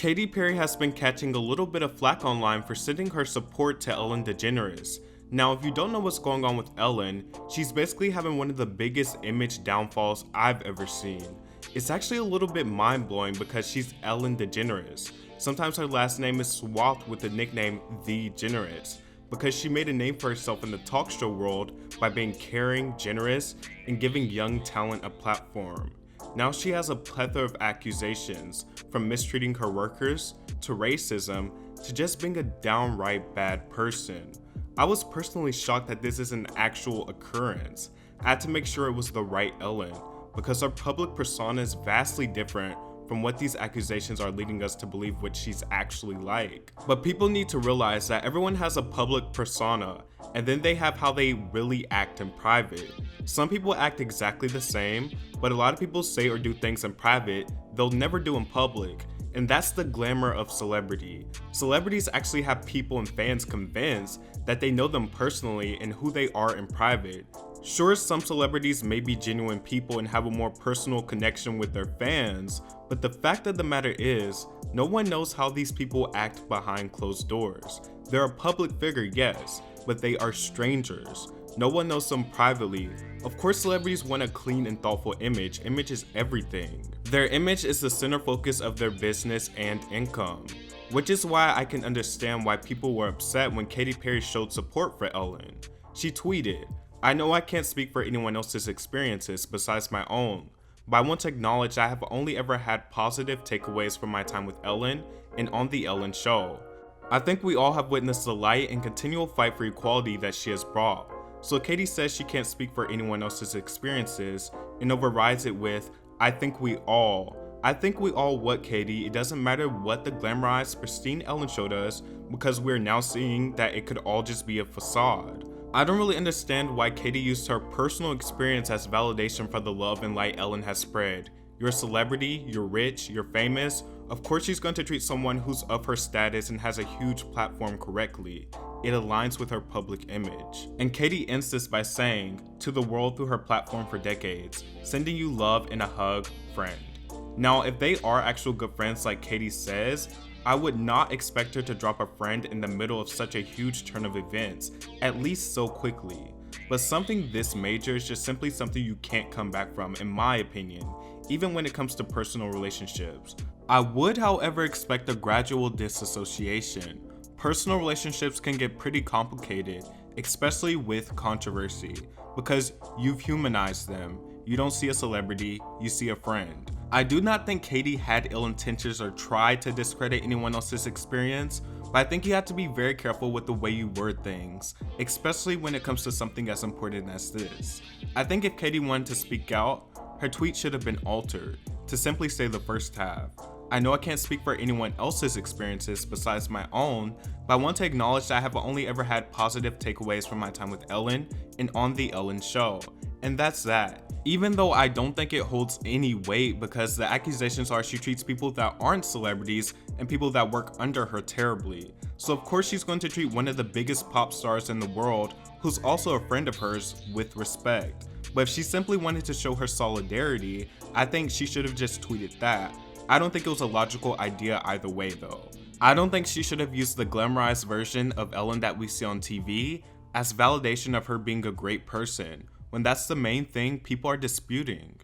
Katy Perry has been catching a little bit of flack online for sending her support to Ellen DeGeneres. Now, if you don't know what's going on with Ellen, she's basically having one of the biggest image downfalls I've ever seen. It's actually a little bit mind-blowing because she's Ellen DeGeneres. Sometimes her last name is swapped with the nickname The Degeneres, because she made a name for herself in the talk show world by being caring, generous, and giving young talent a platform. Now she has a plethora of accusations, from mistreating her workers, to racism, to just being a downright bad person. I was personally shocked that this is an actual occurrence. I had to make sure it was the right Ellen, because her public persona is vastly different from what these accusations are leading us to believe what she's actually like. But people need to realize that everyone has a public persona, and then they have how they really act in private. Some people act exactly the same, but a lot of people say or do things in private they'll never do in public, and that's the glamour of celebrity. Celebrities actually have people and fans convinced that they know them personally and who they are in private. Sure, some celebrities may be genuine people and have a more personal connection with their fans, but the fact of the matter is, no one knows how these people act behind closed doors. They're a public figure, yes, but they are strangers. No one knows them privately. Of course, celebrities want a clean and thoughtful image. Image is everything. Their image is the center focus of their business and income, which is why I can understand why people were upset when Katy Perry showed support for Ellen. She tweeted, "I know I can't speak for anyone else's experiences besides my own, but I want to acknowledge I have only ever had positive takeaways from my time with Ellen and on The Ellen Show. I think we all have witnessed the light and continual fight for equality that she has brought." So Katy says she can't speak for anyone else's experiences and overrides it with, "I think we all." I think we all what, Katy? It doesn't matter what the glamorized, pristine Ellen Show does, because we're now seeing that it could all just be a facade. I don't really understand why Katy used her personal experience as validation for the love and light Ellen has spread. You're a celebrity, you're rich, you're famous. Of course she's going to treat someone who's of her status and has a huge platform correctly. It aligns with her public image. And Katy ends this by saying, "To the world through her platform for decades, sending you love and a hug, friend." Now, if they are actual good friends like Katy says, I would not expect her to drop a friend in the middle of such a huge turn of events, at least so quickly. But something this major is just simply something you can't come back from, in my opinion, even when it comes to personal relationships. I would, however, expect a gradual disassociation. Personal relationships can get pretty complicated, especially with controversy, because you've humanized them. You don't see a celebrity, you see a friend. I do not think Katy had ill intentions or tried to discredit anyone else's experience, but I think you have to be very careful with the way you word things, especially when it comes to something as important as this. I think if Katy wanted to speak out, her tweet should have been altered to simply say the first half. "I know I can't speak for anyone else's experiences besides my own, but I want to acknowledge that I have only ever had positive takeaways from my time with Ellen and on The Ellen Show." And that's that. Even though I don't think it holds any weight, because the accusations are she treats people that aren't celebrities and people that work under her terribly. So of course she's going to treat one of the biggest pop stars in the world, who's also a friend of hers, with respect. But if she simply wanted to show her solidarity, I think she should have just tweeted that. I don't think it was a logical idea either way though. I don't think she should have used the glamorized version of Ellen that we see on TV as validation of her being a great person, when that's the main thing people are disputing.